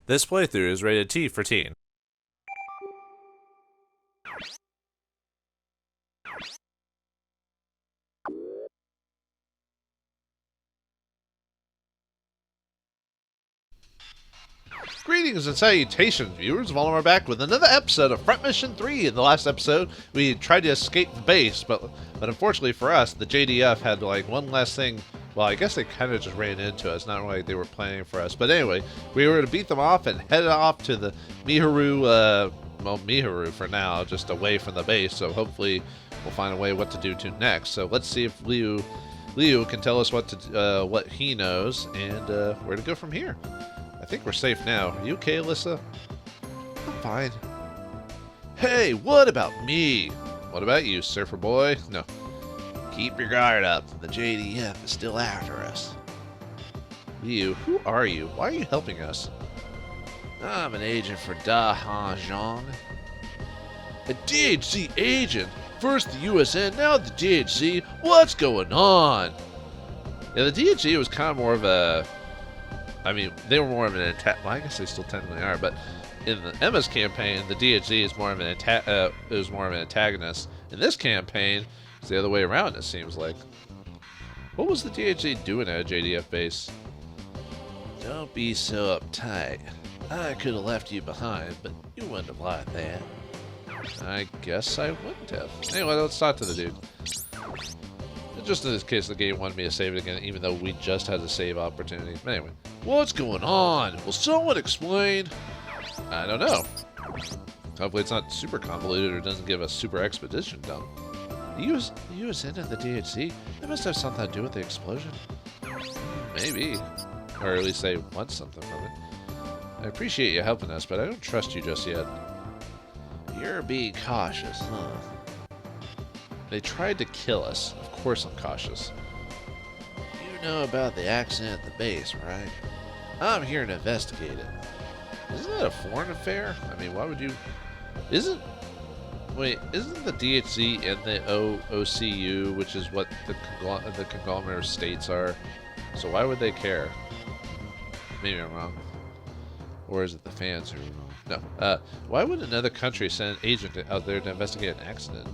This playthrough is rated T for teen. Greetings and salutations, viewers. Vauldemare back with another episode of Front Mission 3. In the last episode, we tried to escape the base, but unfortunately for us, the JDF had like one last thing. Well, I guess they kind of just ran into us, not like they were planning for us. But anyway, we were to beat them off and head off to the Miharu, well, Miharu for now, just away from the base. So hopefully we'll find a way what to do to next. So let's see if Liu can tell us what he knows and where to go from here. I think we're safe now. Are you okay, Alyssa? I'm fine. Hey, what about me? What about you, surfer boy? No. Keep your guard up. The JDF is still after us. You, who are you? Why are you helping us? I'm an agent for Da Han Zhang. A DHC agent? First the USN, now the DHC? What's going on? Yeah, the DHC was kind of more of a... I mean, they were more of an attack. Well, I guess they still technically are, but in the Emma's campaign, the DHC is more of an antagonist. In this campaign, it's the other way around. It seems like. What was the DHC doing at a JDF base? Don't be so uptight. I could have left you behind, but you wouldn't have liked that. I guess I wouldn't have. Anyway, let's talk to the dude. Just in this case, the game wanted me to save it again, even though we just had the save opportunity. But anyway, what's going on? Will someone explain? I don't know. Hopefully it's not super convoluted or doesn't give us super expedition done. The USN and the DHC? They must have something to do with the explosion. Maybe. Or at least they want something from it. I appreciate you helping us, but I don't trust you just yet. You're being cautious, huh? They tried to kill us. Of course I'm cautious. You know about the accident at the base, right? I'm here to investigate it. Isn't that a foreign affair? I mean, why would you... Isn't the DHC in the OCU, which is what the conglomerate of states are? So why would they care? Maybe I'm wrong. Or is it the fans who are wrong? No. Why would another country send an agent out there to investigate an accident?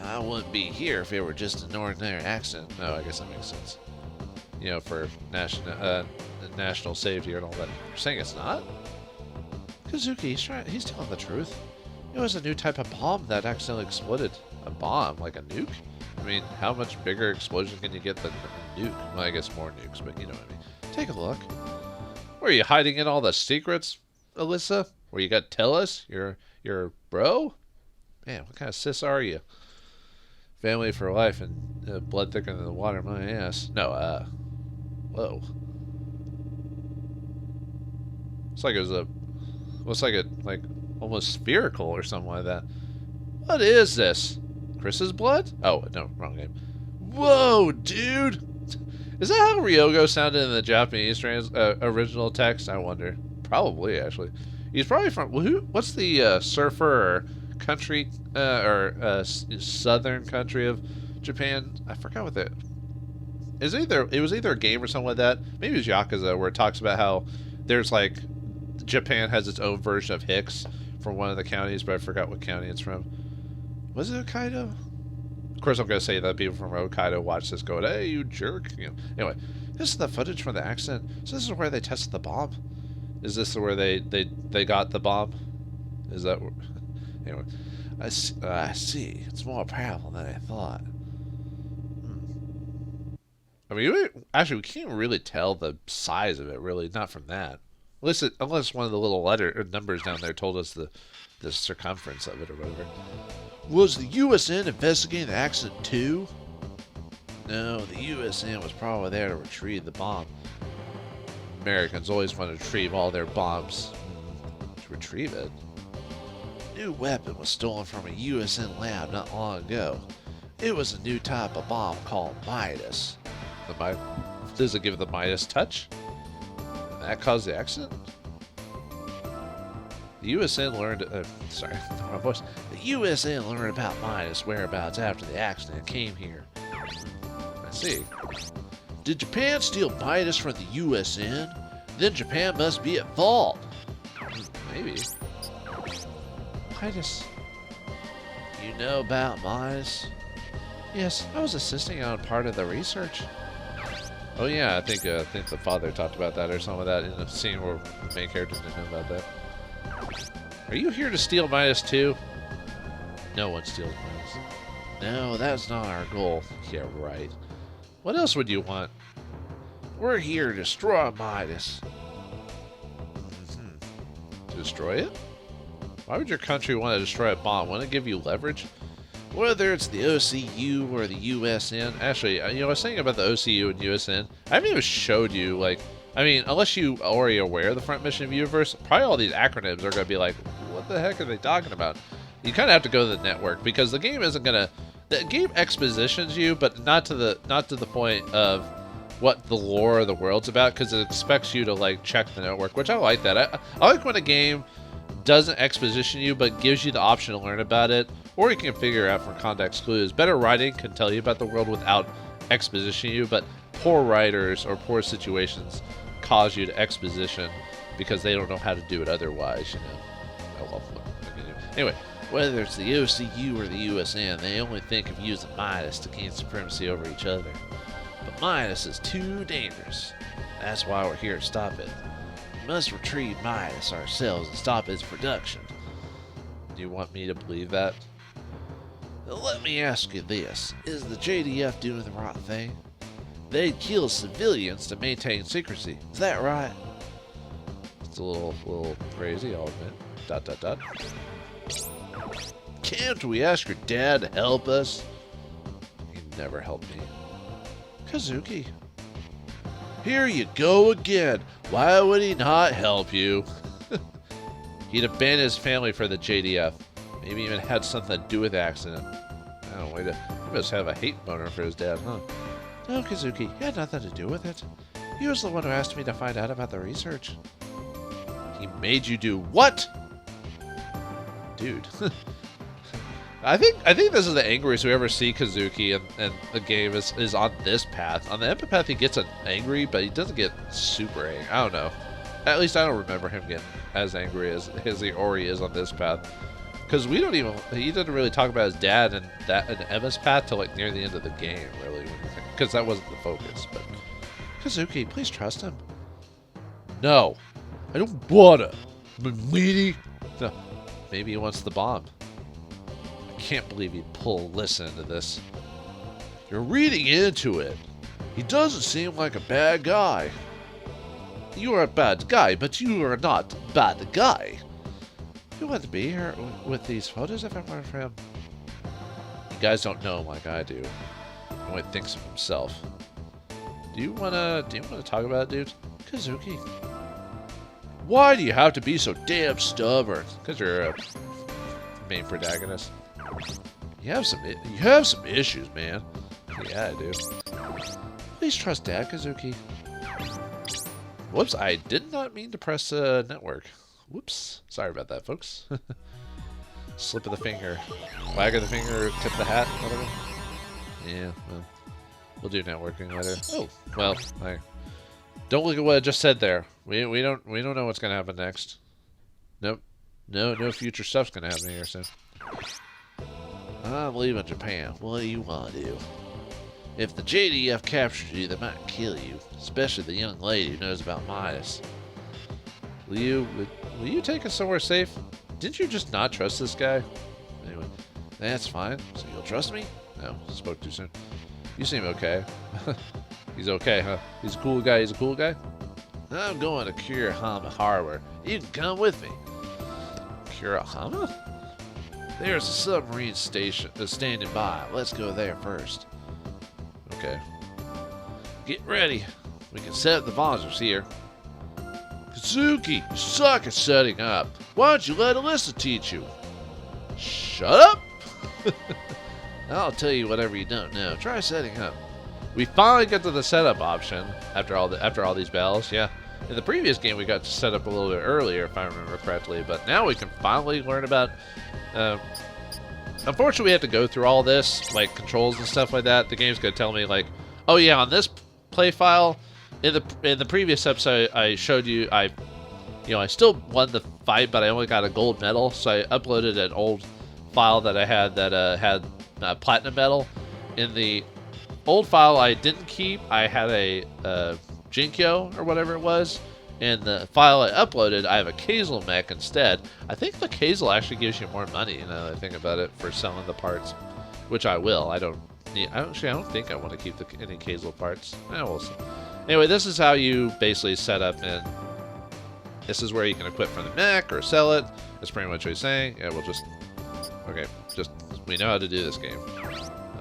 I wouldn't be here if it were just an ordinary accident. No, I guess that makes sense. You know, for national safety and all that. You're saying it's not? Kazuki, he's telling the truth. It was a new type of bomb that accidentally exploded. A bomb? Like a nuke? I mean, how much bigger explosion can you get than a nuke? Well, I guess more nukes, but you know what I mean. Take a look. Where are you hiding in all the secrets, Alyssa? Where you got to tell us? You're bro? Man, what kind of sis are you? Family for life and blood thicker than the water in my ass. No, whoa. Looks like it was like almost spherical or something like that. What is this? Chris's blood? Oh, no, wrong game. Whoa, dude! Is that how Ryogo sounded in the Japanese original text? I wonder. Probably, actually. He's probably from... What's the surfer or country southern country of Japan? I forgot what that is. It was either a game or something like that. Maybe it was Yakuza, where it talks about how there's like Japan has its own version of Hicks from one of the counties, but I forgot what county it's from. Was it Hokkaido? Of course, I'm gonna say that people from Hokkaido watch this going, "Hey, you jerk!" You know. Anyway, this is the footage from the accident. So this is where they tested the bomb. Is this where they got the bomb? Is that? Anyway, I see. It's more powerful than I thought. I mean, we can't really tell the size of it, really, not from that. Unless one of the little numbers down there told us the circumference of it or whatever. Was the USN investigating the accident too? No, the USN was probably there to retrieve the bomb. Americans always want to retrieve all their bombs. To retrieve it? New weapon was stolen from a USN lab not long ago. It was a new type of bomb called Midas. Does it give the Midas touch? And that caused the accident? The USN learned... sorry, my voice. The USN learned about Midas' whereabouts after the accident and came here. I see. Did Japan steal Midas from the USN? then Japan must be at fault. Maybe. Midas. You know about Midas? Yes, I was assisting on part of the research. Oh yeah, I think the father talked about that or something like that in the scene where the main character didn't know about that. Are you here to steal Midas too? No one steals Midas. No, that's not our goal. Yeah, right. What else would you want? We're here to destroy Midas. To destroy it? Why would your country want to destroy a bomb? Want to give you leverage? Whether it's the OCU or the USN. Actually, you know, I was saying about the OCU and USN. I haven't even showed you, like, I mean, unless you are already aware of the Front Mission universe, probably all these acronyms are going to be like, what the heck are they talking about? You kind of have to go to the network because the game isn't going to. The game expositions you, but not to the point of what the lore of the world's about, because it expects you to like check the network, which I like that. I like when a game doesn't exposition you, but gives you the option to learn about it, or you can figure out from context clues. Better writing can tell you about the world without exposition you, but poor writers or poor situations cause you to exposition because they don't know how to do it otherwise, you know. I love them. Anyway, whether it's the OCU or the USN, they only think of using Midas to gain supremacy over each other. But Midas is too dangerous. That's why we're here to stop it. We must retrieve Midas ourselves and stop its production. Do you want me to believe that? Now, let me ask you this. Is the JDF doing the right thing? They kill civilians to maintain secrecy. Is that right? It's a little crazy, I'll admit. ... Can't we ask your dad to help us? He never helped me. Kazuki. Here you go again. Why would he not help you? He'd abandoned his family for the JDF. Maybe even had something to do with the accident. I don't know, he must have a hate boner for his dad, huh? No, Kazuki, he had nothing to do with it. He was the one who asked me to find out about the research. He made you do what? Dude. I think this is the angriest we ever see Kazuki, and the game is on this path. On the empath, he gets angry, but he doesn't get super angry. I don't know. At least I don't remember him getting as angry as he already is on this path. Because he doesn't really talk about his dad and Emma's path till like near the end of the game, really. Because that wasn't the focus. But Kazuki, please trust him. No, I don't wanna. No. Maybe he wants the bomb. I can't believe he'd listen to this. You're reading into it. He doesn't seem like a bad guy. You are a bad guy, but you are not a bad guy. You wouldn't be here with these photos if it weren't for him. You guys don't know him like I do. He only thinks of himself. Do you wanna talk about it, dude? Kazuki. Why do you have to be so damn stubborn? Because you're a main protagonist. You have some issues, man. Yeah, I do. Please trust Dad, Kazuki. Whoops, I did not mean to press network. Whoops. Sorry about that, folks. Slip of the finger. Wag of the finger, tip the hat, whatever. Yeah, well, we'll do networking later. Oh, well, don't look at what I just said there. We don't know what's gonna happen next. Nope. No future stuff's gonna happen here soon. I'm leaving Japan. What do you want to do? If the JDF captures you, they might kill you. Especially the young lady who knows about Midas. Will you take us somewhere safe? Didn't you just not trust this guy? Anyway, that's fine. So you'll trust me? No, spoke too soon. You seem okay. He's okay, huh? He's a cool guy. He's a cool guy? I'm going to Kurihama Harbor. You can come with me. Kurihama? There's a submarine station standing by. Let's go there first. Okay. Get ready. We can set up the wanzers here. Kazuki, you suck at setting up. Why don't you let Alyssa teach you? Shut up! I'll tell you whatever you don't know. Try setting up. We finally get to the setup option after all these battles. Yeah. In the previous game, we got to set up a little bit earlier, if I remember correctly. But now we can finally learn about. Unfortunately, we have to go through all this, like controls and stuff like that. The game's gonna tell me like, oh yeah, on this play file, in the previous episode, I showed you I still won the fight, but I only got a gold medal. So I uploaded an old file that I had that had platinum medal. In the old file I didn't keep, I had a Jinkyo or whatever it was. In the file I uploaded, I have a Kazel mech instead. I think the Kazel actually gives you more money, now that I think about it, for selling the parts, which I will. I don't think I want to keep any Kazel parts. We'll see. Anyway, this is how you basically set up, and this is where you can equip from the mech or sell it. That's pretty much what he's saying. Yeah, we know how to do this game.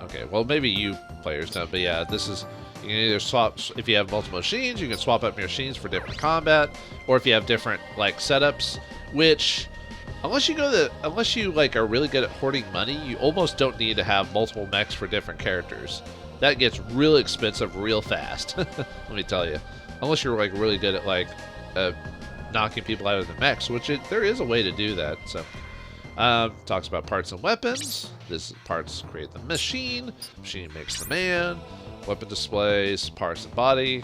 Okay, well, maybe you players don't, but yeah, this is, you can either swap, if you have multiple machines, you can swap up your machines for different combat, or if you have different, like, setups, which, unless you, like, are really good at hoarding money, you almost don't need to have multiple mechs for different characters. That gets real expensive real fast, let me tell you. Unless you're, like, really good at, like, knocking people out of the mechs, which there is a way to do that, so. Talks about parts and weapons. This parts create the machine. Machine makes the man. Weapon displays, parts and body.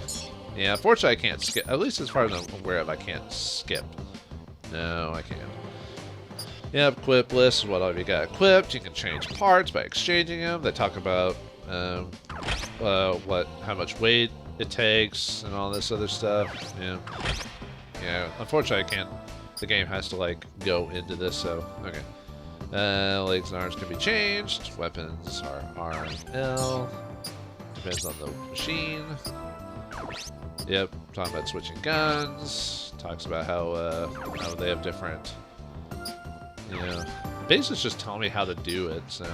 Yeah, unfortunately I can't skip. At least as far as I'm aware of, I can't skip. No, I can't. Yeah, equip list is what all you got equipped. You can change parts by exchanging them. They talk about how much weight it takes and all this other stuff. Yeah. Unfortunately, I can't. The game has to like go into this, so okay. Legs and arms can be changed. Weapons are R and L. Depends on the machine. Yep, talking about switching guns. Talks about how they have different. Basically, it's just telling me how to do it. So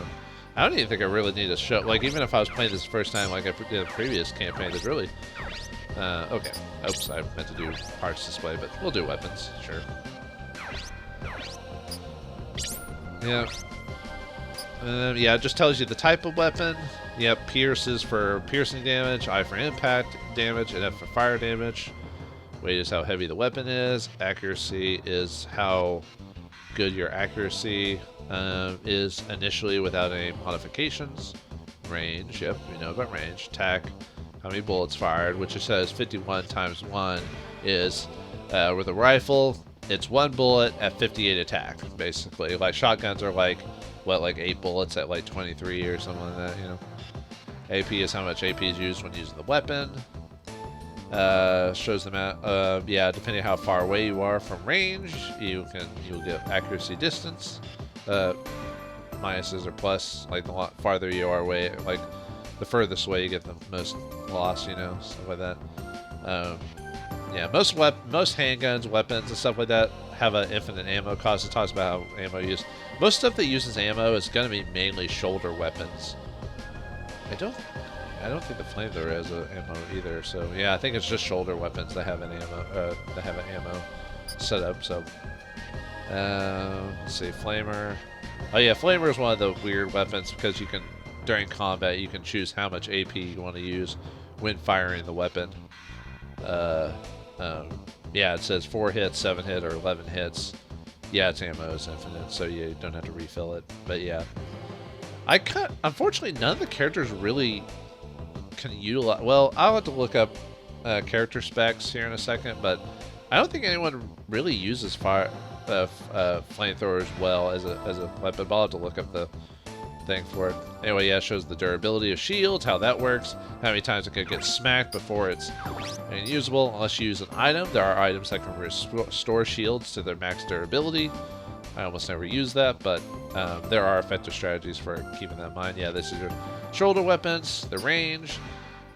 I don't even think I really need to show. Like, even if I was playing this the first time, like I did the previous campaign, there's really. Okay. Oops, I meant to do parts display, but we'll do weapons. Sure. Yeah. Yeah, it just tells you the type of weapon. Yep, pierce is for piercing damage, I for impact damage, and F for fire damage. Weight is how heavy the weapon is. Accuracy is how good your accuracy is initially without any modifications. Range, yep, we know about range. Attack, how many bullets fired, which it says 51 times 1 is with a rifle. It's 1 bullet at 58 attack, basically. Like, shotguns are like, what, like 8 bullets at like 23 or something like that, AP is how much AP is used when using the weapon. Shows them out, yeah, depending how far away you are from range, you'll get accuracy distance. Minuses or plus, like the farther you are away, like the furthest away you get the most loss, stuff like that. Yeah, most handguns, weapons, and stuff like that have an infinite ammo cost. It talks about how ammo use. Most stuff that uses ammo is going to be mainly shoulder weapons. I don't think the flamethrower has an ammo either. So yeah, I think it's just shoulder weapons that have an ammo setup. So let's see, flamer. Oh yeah, flamer is one of the weird weapons because you can, during combat, you can choose how much AP you want to use when firing the weapon. Yeah, it says 4 hits, 7 hit, or 11 hits. Yeah, its ammo is infinite, so you don't have to refill it. But yeah, unfortunately, none of the characters really can utilize. Well, I'll have to look up character specs here in a second, but I don't think anyone really uses flamethrowers well as a weapon. But I'll have to look up the thing for it. Anyway, yeah, it shows the durability of shields, how that works, how many times it could get smacked before it's unusable unless you use an item. There are items that can restore shields to their max durability. I almost never use that, but there are effective strategies for keeping that in mind. Yeah, this is your shoulder weapons, the range.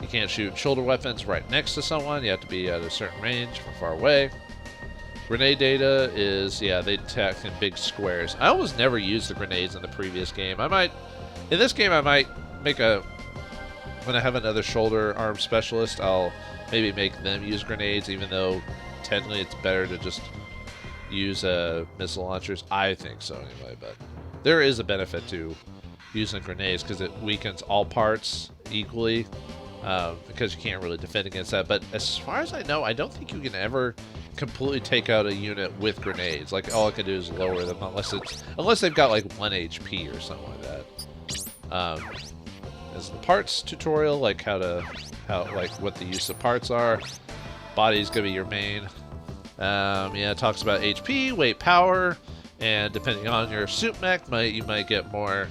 You can't shoot shoulder weapons right next to someone. You have to be at a certain range from far away. Grenade data is, yeah, they attack in big squares. I almost never used the grenades in the previous game. In this game, I might make when I have another shoulder arm specialist, I'll maybe make them use grenades, even though technically it's better to just use missile launchers. I think so anyway, but there is a benefit to using grenades because it weakens all parts equally because you can't really defend against that. But as far as I know, I don't think you can ever completely take out a unit with grenades. Like, all I can do is lower them unless they've got like 1 HP or something like that. is the parts tutorial, like how what the use of parts are. Body's gonna be your main. Yeah, it talks about HP, weight, power, and depending on your suit mech, you might get more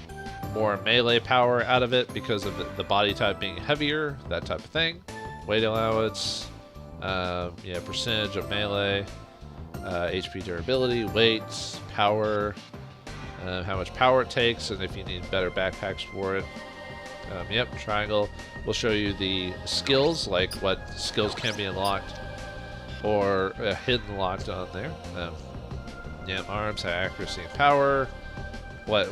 melee power out of it because of the body type being heavier, that type of thing. Weight allowance, yeah, percentage of melee, HP durability, weight, power, how much power it takes, and if you need better backpacks for it. Yep, triangle will show you the skills, like what skills can be unlocked or hidden locked on there. Yeah, arms have accuracy and power. What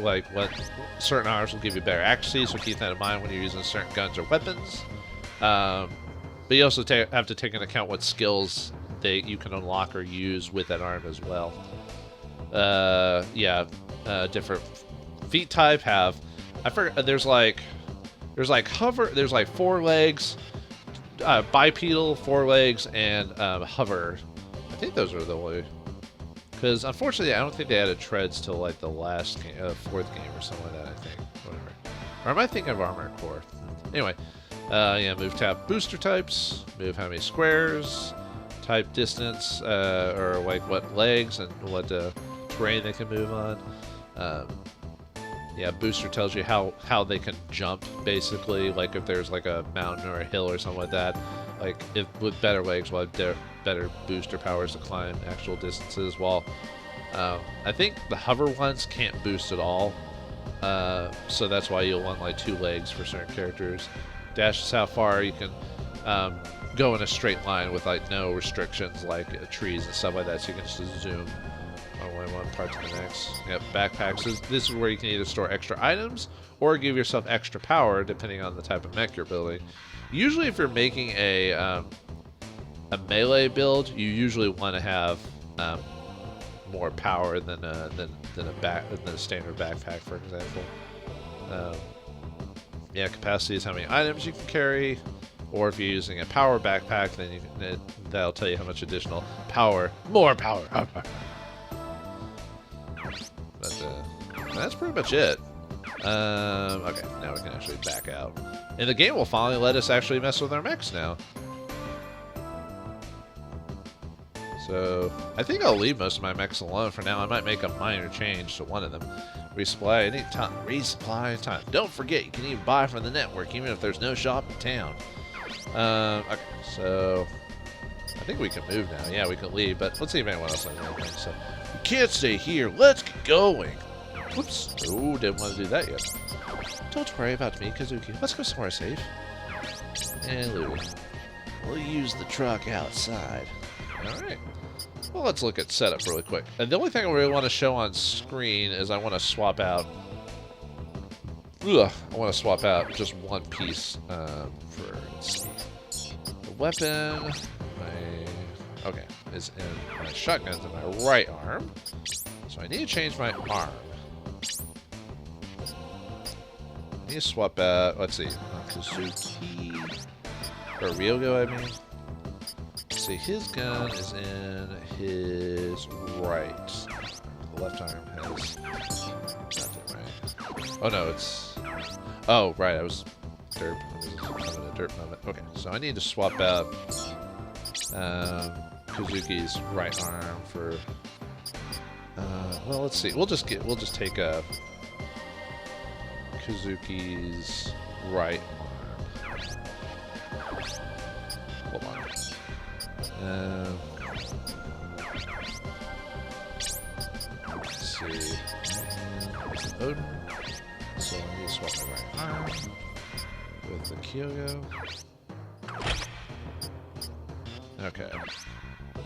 certain arms will give you better accuracy, so keep that in mind when you're using certain guns or weapons. But you also have to take into account what skills you can unlock or use with that arm as well. Yeah, different feet type have. I forget. There's like hover. There's like 4 legs, bipedal, 4 legs, and hover. I think those are the only. Because unfortunately, I don't think they added treads till like the last game, 4th game or something like that. I think. Whatever. Or am I thinking of Armored Core? Anyway, yeah. Move tap booster types. Move how many squares. Type distance, or like what legs and what terrain they can move on. Yeah, booster tells you how they can jump, basically, like if there's like a mountain or a hill or something like that. Like if with better legs, we'll have better booster powers to climb actual distances, while I think the hover ones can't boost at all, so that's why you'll want like 2 legs for certain characters. Dash is how far you can go in a straight line with like no restrictions, like trees and stuff like that, so you can just zoom one part to the next. Yep, backpacks. This is where you can either store extra items or give yourself extra power depending on the type of mech you're building. Usually if you're making a melee build, you usually want to have more power than a standard backpack, for example. Yeah, capacity is how many items you can carry, or if you're using a power backpack, then that'll tell you how much additional power, more power. But that's pretty much it. Okay, now we can actually back out. And the game will finally let us actually mess with our mechs now. So, I think I'll leave most of my mechs alone for now. I might make a minor change to one of them. Resupply anytime. Resupply time. Don't forget, you can even buy from the network, even if there's no shop in town. Okay, so I think we can move now. Yeah, we can leave, but let's see if anyone else has anything. So, we can't stay here. Let's get going. Whoops. Oh, didn't want to do that yet. Don't worry about me, Kazuki. Let's go somewhere safe. And Louie. We'll use the truck outside. Alright. Well, let's look at setup really quick. And the only thing I really want to show on screen is I want to swap out... I want to swap out just one piece for... Let's see. The weapon... Okay, is in my shotgun's in my right arm. So I need to change my arm. I need to swap out... Let's see. Kazuki... Or Ryogo, I mean. See, his gun is in his right. The left arm has nothing, right? Oh no, it's... Oh, right, I was derp. I was having a derp moment. Okay, so I need to swap out Kazuki's right arm for... well, let's see. We'll just take Kazuki's right arm. Hold on. Let's see. Odin. So I need to swap my right arm with the Kyogo. Okay.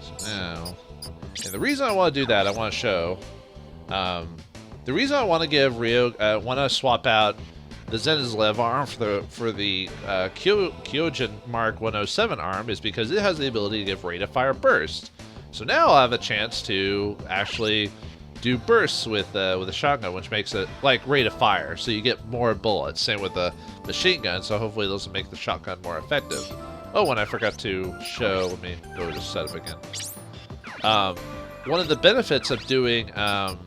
So now, and the reason I want to do that, I want to show. The reason I want to give want to swap out the Zenizlev arm for the Kyojin Mark 107 arm is because it has the ability to give rate of fire burst. So now I'll have a chance to actually do bursts with a shotgun, which makes it like rate of fire, so you get more bullets. Same with the machine gun, so hopefully those will make the shotgun more effective. Oh, and I forgot to show. Let me go to setup again. One of the benefits of doing a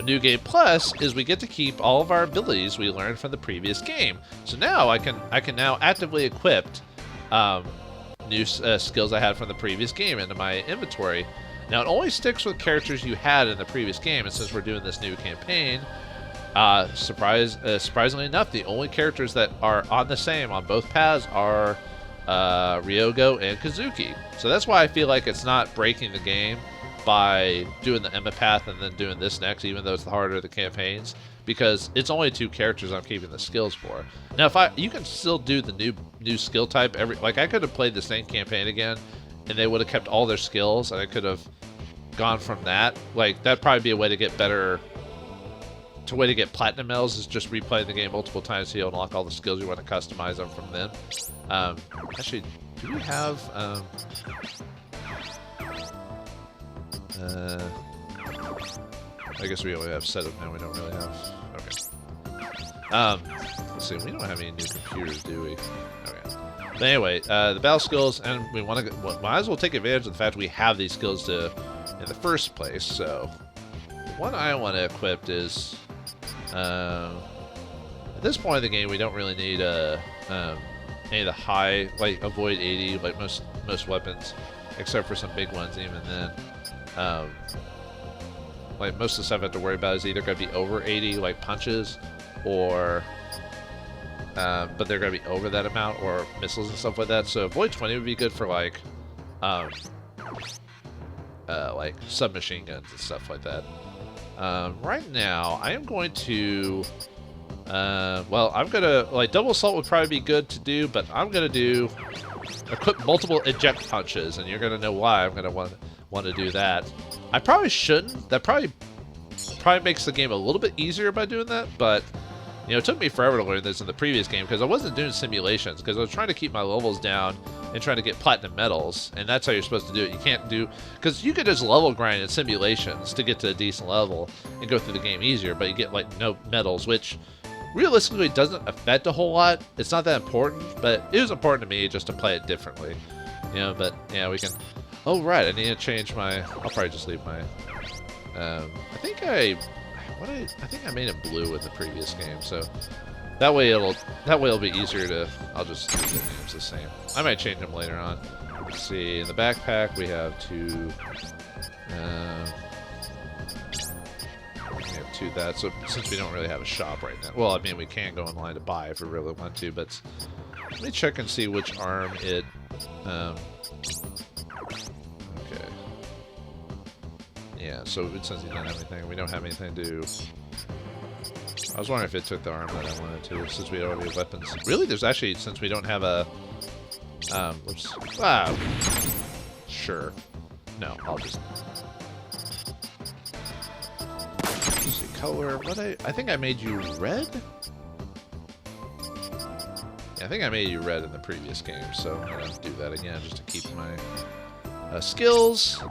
A new game plus is we get to keep all of our abilities we learned from the previous game. So now I can now actively equip new skills I had from the previous game into my inventory. Now it only sticks with characters you had in the previous game, and since we're doing this new campaign, surprisingly enough, the only characters that are on the same on both paths are Ryogo and Kazuki. So that's why I feel like it's not breaking the game by doing the Emma path and then doing this next, even though it's the harder of the campaigns, because it's only 2 characters I'm keeping the skills for. Now, you can still do the new skill type like I could have played the same campaign again, and they would have kept all their skills, and I could have gone from that. Like that'd probably be a way to get better. To way to get platinum medals is just replaying the game multiple times so you unlock all the skills you want to customize them from then. Actually, do we have? I guess we only have setup now. We don't really have. Okay. Let's see. We don't have any new computers, do we? Okay. But anyway, the battle skills, and we want to. Might as well take advantage of the fact we have these skills in the first place. So, the one I want to equip is. At this point in the game, we don't really need any of the high, like avoid 80, like most weapons, except for some big ones. Even then, like most of the stuff I have to worry about is either going to be over 80, like punches, or but they're going to be over that amount, or missiles and stuff like that. So avoid 20 would be good for like submachine guns and stuff like that. Right now, I am going to, I'm gonna, like, double assault would probably be good to do, but I'm gonna equip multiple eject punches, and you're gonna know why I'm gonna want to do that. I probably shouldn't. That probably makes the game a little bit easier by doing that, but, you know, it took me forever to learn this in the previous game, because I wasn't doing simulations, because I was trying to keep my levels down and trying to get platinum medals, and that's how you're supposed to do it. You can't do, because you could just level grind in simulations to get to a decent level and go through the game easier, but you get like no medals, which realistically doesn't affect a whole lot. It's not that important, but it was important to me just to play it differently, you know. But yeah, we can. Oh right, I need to change my. I'll probably just leave my. I think I made it blue in the previous game, so. That way it'll be easier to. I'll just keep the names the same. I might change them later on. Let's see. In the backpack we have 2. We have 2 that. So since we don't really have a shop right now, well, I mean we can go online to buy if we really want to. But let me check and see which arm it. Okay. Yeah. So since he doesn't have anything, we don't have anything to. I was wondering if it took the arm that I wanted to, since we already have weapons. Really, there's actually, since we don't have a... Oops. Ah! Sure. No, I'll just... Let's see, color... I think I made you red? Yeah, I think I made you red in the previous game, so I'm going to do that again, just to keep my skills.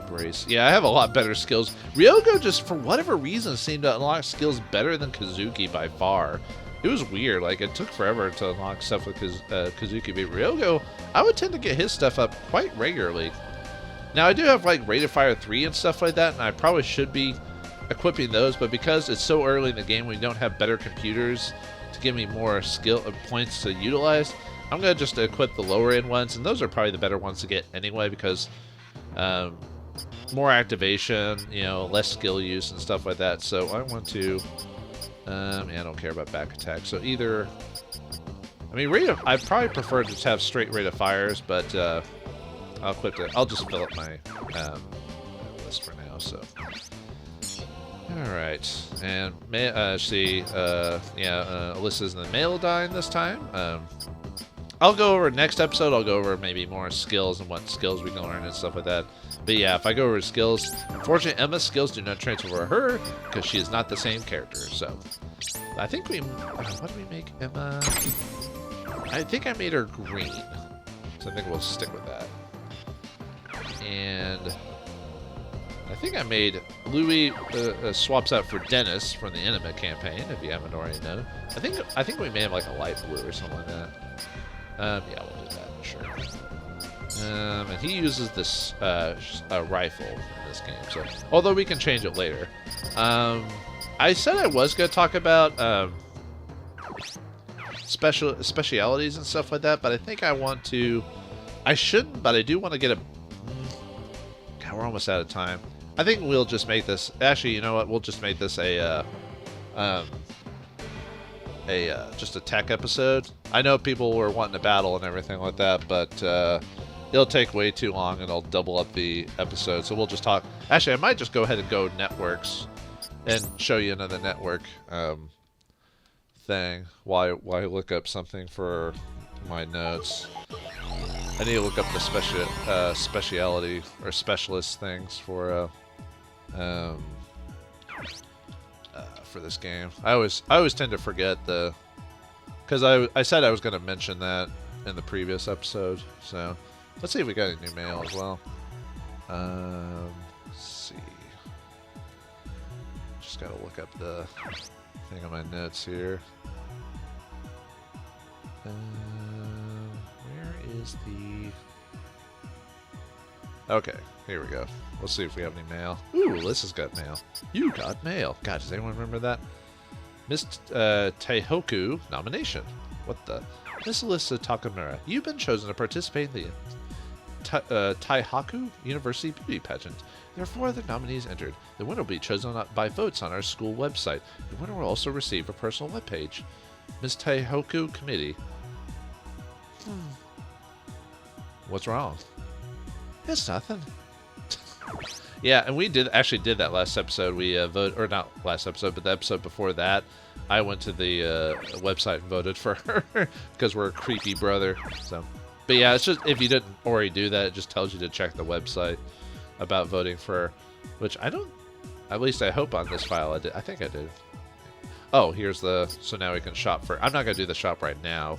Brace. Yeah, I have a lot better skills. Ryogo just, for whatever reason, seemed to unlock skills better than Kazuki by far. It was weird. Like, it took forever to unlock stuff with Kazuki. But Ryogo, I would tend to get his stuff up quite regularly. Now, I do have, like, Rate of Fire 3 and stuff like that, and I probably should be equipping those, but because it's so early in the game, we don't have better computers to give me more skill points to utilize, I'm going to just equip the lower-end ones, and those are probably the better ones to get anyway, because... more activation, you know, less skill use and stuff like that. So I want to, yeah, I don't care about back attack. So either, I mean, I probably prefer to just have straight rate of fires, but I'll equip it. I'll just fill up my list for now. So, all right, and see, yeah, Alyssa's in the Melodyne this time. I'll go over next episode. I'll go over maybe more skills and what skills we can learn and stuff like that. But yeah, if I go over skills, unfortunately Emma's skills do not transfer over her because she is not the same character. So I think we, what did we make Emma? I think I made her green, so I think we'll stick with that. And I think I made Louis swaps out for Dennis from the Anima campaign. If you haven't already known, I think we made him like a light blue or something like that. Yeah, we'll do that, sure. And he uses this rifle in this game. So, although we can change it later. I said I was going to talk about specialities and stuff like that, but I think I want to. I shouldn't, but I do want to get a. God, we're almost out of time. I think we'll just make this. Actually, you know what? We'll just make this just a tech episode. I know people were wanting to battle and everything like that, but it'll take way too long and I'll double up the episode. So we'll just talk. Actually, I might just go ahead and go networks and show you another network thing while I look up something for my notes. I need to look up the speciality or specialist things for this game. I always tend to forget because I said I was going to mention that in the previous episode. So let's see if we got any new mail as well. Let's see. Just got to look up the thing on my notes here. Where is the... Okay, here we go. Let's see if we have any mail. Ooh, Alyssa's got mail. You got mail. God, does anyone remember that? Miss Taihoku nomination. What the? Miss Alyssa Takamura, you've been chosen to participate in the Taihoku University Beauty Pageant. There are 4 other nominees entered. The winner will be chosen by votes on our school website. The winner will also receive a personal webpage. Miss Taihoku Committee. What's wrong? It's nothing. Yeah, and we actually did that last episode. We voted, or not last episode, but the episode before that. I went to the website and voted for her because we're a creepy brother. So, but yeah, it's just if you didn't already do that, it just tells you to check the website about voting for her, which I don't. At least I hope on this file I did. I think I did. Oh, here's the. So now we can shop for. I'm not gonna do the shop right now.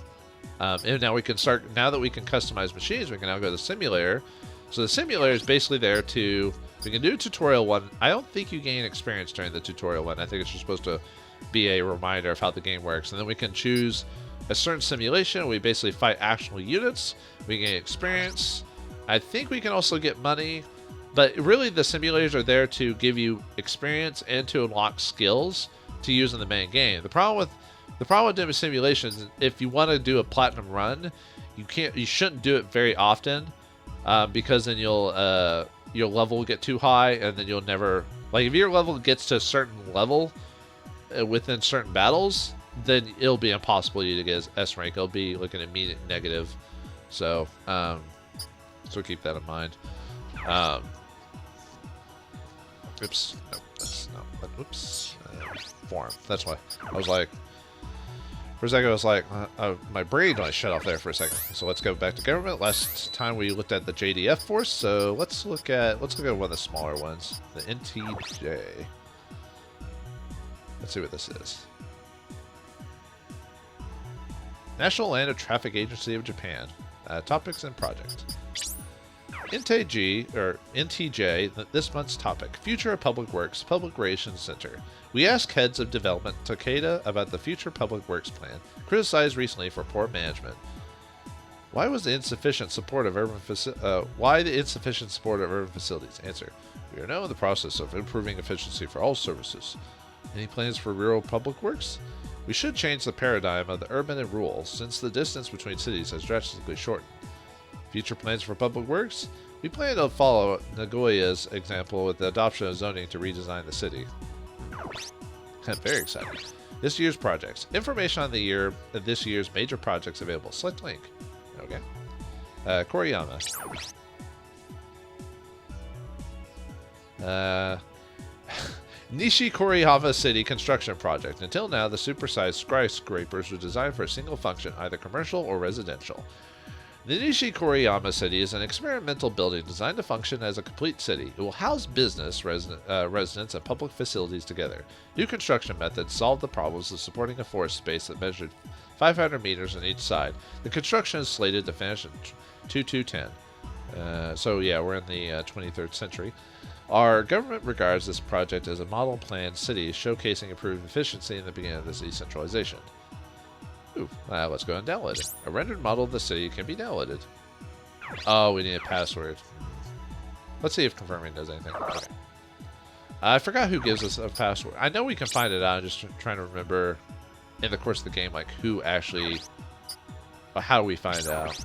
And now we can start. Now that we can customize machines, we can now go to the simulator. So the simulator is basically there to. We can do tutorial 1. I don't think you gain experience during the tutorial 1. I think it's just supposed to be a reminder of how the game works. And then we can choose a certain simulation. We basically fight actual units. We gain experience. I think we can also get money. But really the simulators are there to give you experience and to unlock skills to use in the main game. The problem with doing simulations, if you want to do a platinum run, you shouldn't do it very often. Because then your level will get too high, and then you'll never... Like, if your level gets to a certain level within certain battles, then it'll be impossible for you to get S rank. It'll be like an immediate negative. So keep that in mind. Oops. No, that's not... Oops. Form. That's why. I was like... For a second, I was like, my brain shut off there for a second. So let's go back to government. Last time we looked at the JDF force, so let's look at one of the smaller ones, the NTJ. Let's see what this is. National Land Traffic Agency of Japan. Topics and project. NTJ, this month's topic, Future of Public Works, Public Relations Center. We asked heads of development Takeda about the future public works plan, criticized recently for poor management. Why the insufficient support of urban facilities? Answer: we are now in the process of improving efficiency for all services. Any plans for rural public works? We should change the paradigm of the urban and rural, since the distance between cities has drastically shortened. Future plans for public works? We plan to follow Nagoya's example with the adoption of zoning to redesign the city. Very exciting. This year's projects. Information on this year's major projects available. Select link. Okay. Koriyama. Nishi Koriyama City construction project. Until now, the supersized skyscrapers were designed for a single function, either commercial or residential. The Nishi Koriyama City is an experimental building designed to function as a complete city. It will house business, residents, and public facilities together. New construction methods solve the problems of supporting a forest space that measured 500 meters on each side. The construction is slated to finish in 2210. So yeah, we're in the 23rd century. Our government regards this project as a model planned city showcasing improved efficiency in the beginning of this decentralization. Ooh, let's go and download it. A rendered model of the city can be downloaded. Oh, we need a password. Let's see if confirming does anything. Okay. I forgot who gives us a password. I know we can find it out. I'm just trying to remember in the course of the game, like who actually, or how do we find out?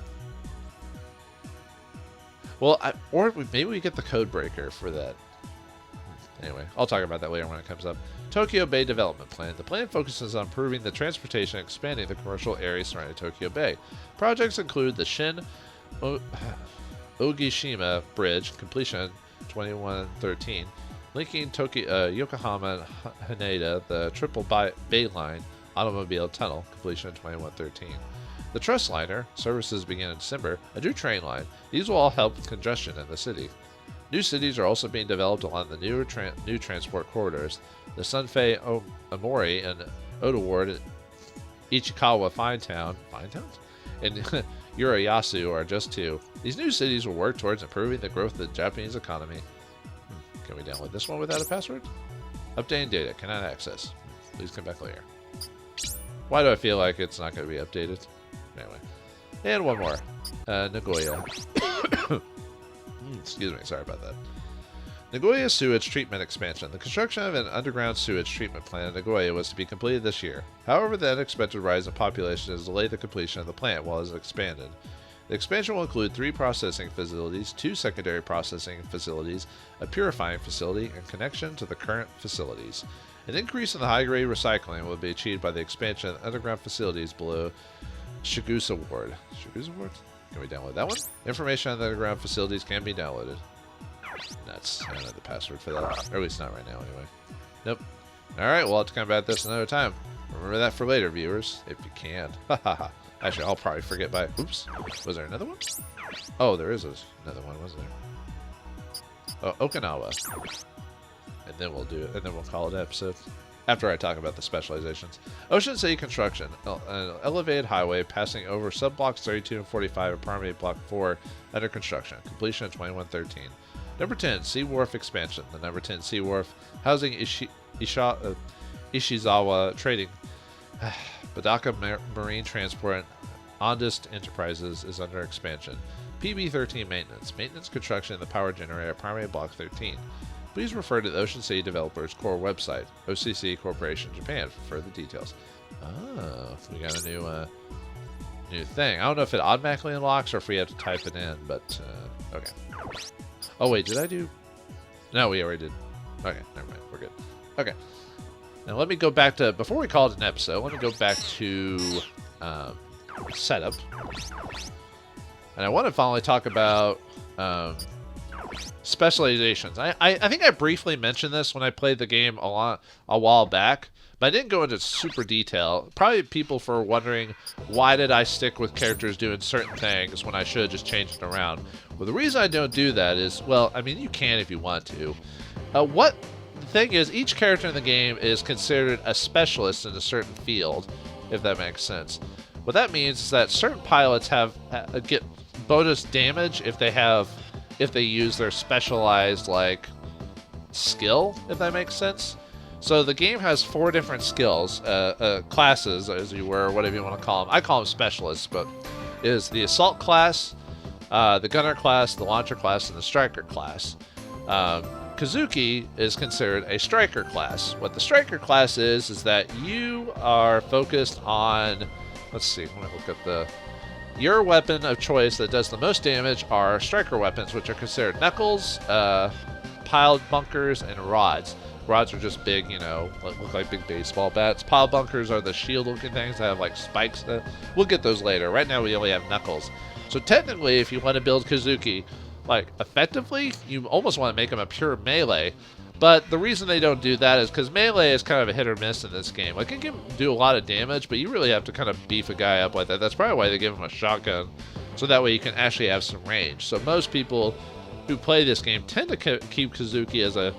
Well, maybe we get the code breaker for that. Anyway, I'll talk about that later when it comes up. Tokyo Bay Development Plan. The plan focuses on improving the transportation and expanding the commercial area surrounding Tokyo Bay. Projects include the Shin Ogishima Bridge, completion 2113, linking Tokyo, Yokohama and Haneda, the Triple Bay Line Automobile Tunnel, completion 2113. The Trust Liner, services begin in December, a new train line. These will all help with congestion in the city. New cities are also being developed along the new transport corridors. The Sunfei Omori and Oda Ward, Ichikawa Finetowns, and Urayasu are just two. These new cities will work towards improving the growth of the Japanese economy. Can we download this one without a password? Updating data, cannot access. Please come back later. Why do I feel like it's not going to be updated? Anyway. And one more. Nagoya. Excuse me, sorry about that. Nagoya Sewage Treatment Expansion. The construction of an underground sewage treatment plant in Nagoya was to be completed this year. However, the unexpected rise in population has delayed the completion of the plant while it is expanded. The expansion will include 3 processing facilities, 2 secondary processing facilities, a purifying facility, and connection to the current facilities. An increase in the high-grade recycling will be achieved by the expansion of underground facilities below Shigusa Ward. Shigusa Ward? Can we download that one? Information on the underground facilities can be downloaded. Nuts. I don't know the password for that. Or at least not right now, anyway. Nope. Alright, we'll have to come back to this another time. Remember that for later, viewers. If you can. Hahaha. Actually, I'll probably forget by... Oops. Was there another one? Oh, there is another one, wasn't there? Oh, Okinawa. And then we'll do it. And then we'll call it an episode. After I talk about the specializations. Ocean City Construction. An elevated highway passing over subblocks 32 and 45 of Primary Block 4 under construction. Completion in 2113. Number 10, Sea Wharf Expansion. The number 10 Sea Wharf, housing Ishizawa Trading, Badaka Marine Transport, Ondist Enterprises is under expansion. PB13 Maintenance. Maintenance construction in the power generator, Primary Block 13. Please refer to the Ocean City Developers Core website, OCC Corporation Japan, for further details. Oh, we got a new thing. I don't know if it automatically unlocks or if we have to type it in, but okay. Oh wait, did I do? No, we already did. Okay, never mind. We're good. Okay. Now let me go back to, before we call it an episode, let me go back to setup. And I want to finally talk about specializations. I think I briefly mentioned this when I played the game a while back, but I didn't go into super detail. Probably people for wondering, why did I stick with characters doing certain things when I should have just changed it around? Well, the reason I don't do that is, well, I mean, you can if you want to. The thing is, each character in the game is considered a specialist in a certain field, if that makes sense. What that means is that certain pilots get bonus damage if they use their specialized, like, skill, if that makes sense. So the game has 4 different skills, classes, as you were, whatever you want to call them. I call them specialists, but it is the assault class, the gunner class, the launcher class, and the striker class. Kazuki is considered a striker class. What the striker class is that you are focused on, let's see, let me look at your weapon of choice that does the most damage are striker weapons, which are considered knuckles, piled bunkers, and rods. Rods are just big, you know, look like big baseball bats. Piled bunkers are the shield-looking things that have, like, spikes. We'll get those later. Right now we only have knuckles. So technically, if you want to build Kazuki, like, effectively, you almost want to make him a pure melee. But the reason they don't do that is because melee is kind of a hit or miss in this game. Like, it can do a lot of damage, but you really have to kind of beef a guy up like that. That's probably why they give him a shotgun, so that way you can actually have some range. So most people who play this game tend to keep Kazuki as a...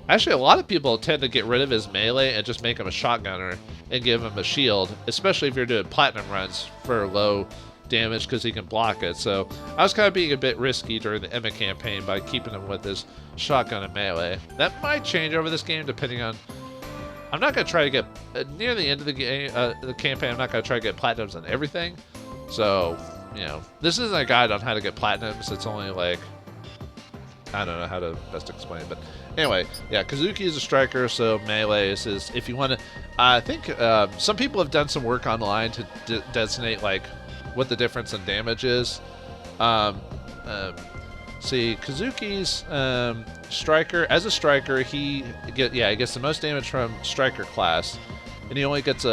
Actually, a lot of people tend to get rid of his melee and just make him a shotgunner and give him a shield, especially if you're doing platinum runs for low damage because he can block it. So I was kind of being a bit risky during the Emma campaign by keeping him with his shotgun and melee. That might change over this game depending on... I'm not going to try to get... near the end of the game, the campaign, I'm not going to try to get platinums on everything. So you know, this isn't a guide on how to get platinums. It's only like, I don't know how to best explain it, but anyway, yeah, Kazuki is a striker, so melee is if you want to. I think some people have done some work online to designate like what the difference in damage is. See, Kazuki's striker, as a striker, he gets the most damage from striker class, and he only gets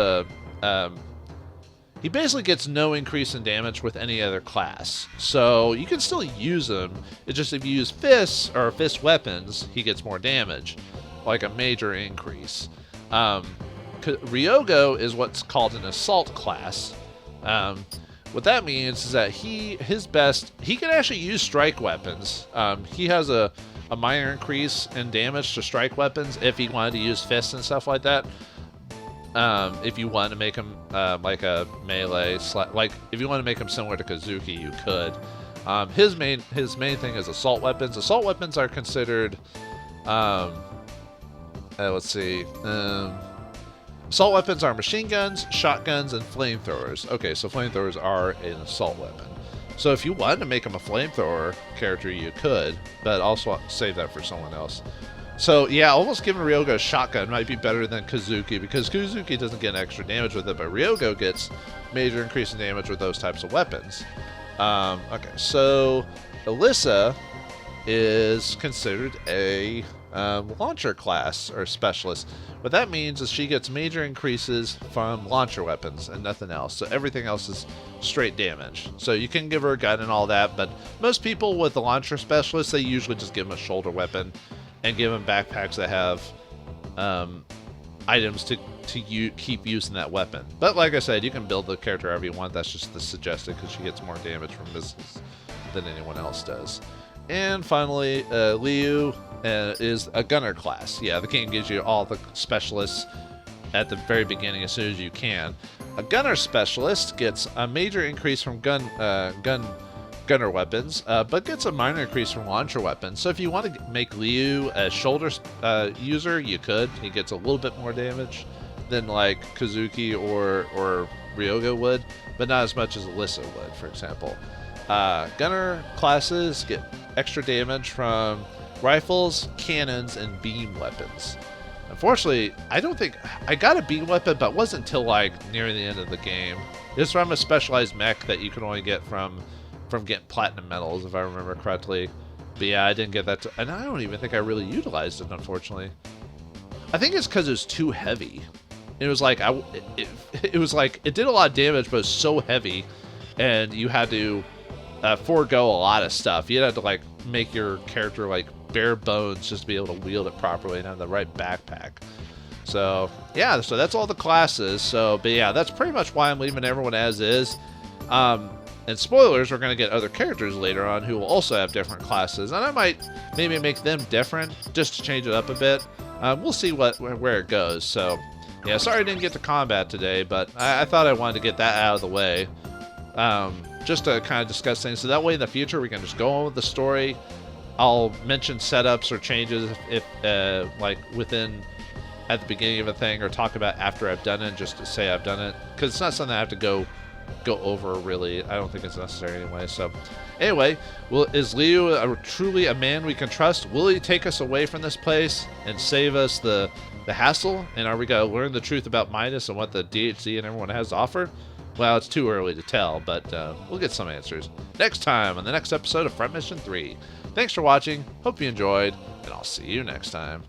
he basically gets no increase in damage with any other class. So you can still use him. It's just if you use fists or fist weapons, he gets more damage, like a major increase. Ryogo is what's called an assault class. What that means is that he can actually use strike weapons. He has a minor increase in damage to strike weapons if he wanted to use fists and stuff like that. If you want to make him like a melee, like if you want to make him similar to Kazuki, you could. His main thing is assault weapons. Assault weapons are considered, let's see, assault weapons are machine guns, shotguns, and flamethrowers. Okay, so flamethrowers are an assault weapon. So if you wanted to make him a flamethrower character, you could, but also save that for someone else. So yeah, almost giving Ryogo a shotgun might be better than Kazuki, because Kazuki doesn't get extra damage with it, but Ryogo gets major increase in damage with those types of weapons. Okay, so Alyssa is considered a launcher class or specialist. What that means is she gets major increases from launcher weapons and nothing else. So everything else is straight damage. So you can give her a gun and all that, but most people with the launcher specialist, they usually just give them a shoulder weapon and give them backpacks that have items to keep using that weapon. But like I said, you can build the character however you want. That's just the suggested, because she gets more damage from missiles than anyone else does. And finally, Liu is a gunner class. Yeah, the game gives you all the specialists at the very beginning as soon as you can. A gunner specialist gets a major increase from gunner weapons, but gets a minor increase from launcher weapons. So if you want to make Liu a shoulder user, you could. He gets a little bit more damage than like Kazuki or Ryogo would, but not as much as Alyssa would, for example. Gunner classes get extra damage from rifles, cannons, and beam weapons. Unfortunately, I don't think I got a beam weapon, but it wasn't until like near the end of the game. It's from a specialized mech that you can only get from getting platinum medals, if I remember correctly. But yeah, I didn't get that, and I don't even think I really utilized it, unfortunately. I think it's because it was too heavy. It was like it was like it did a lot of damage, but it was so heavy, and you had to forego a lot of stuff. You had to like make your character like bare bones just to be able to wield it properly and have the right backpack. So yeah, so that's all the classes. So, but yeah, that's pretty much why I'm leaving everyone as is. And spoilers, we're going to get other characters later on who will also have different classes, and I might maybe make them different just to change it up a bit. We'll see where it goes. So yeah, sorry I didn't get to combat today, but I thought I wanted to get that out of the way, just to kind of discuss things, so that way in the future we can just go on with the story. I'll mention setups or changes if like within at the beginning of a thing, or talk about after I've done it, just to say I've done it, because it's not something I have to go over, really. I don't think it's necessary anyway. So anyway, is Liu truly a man we can trust? Will he take us away from this place and save us the hassle? And are we going to learn the truth about Midas and what the DHZ and everyone has to offer? Well, it's too early to tell, but we'll get some answers next time on the next episode of Front Mission 3. Thanks for watching, hope you enjoyed, and I'll see you next time.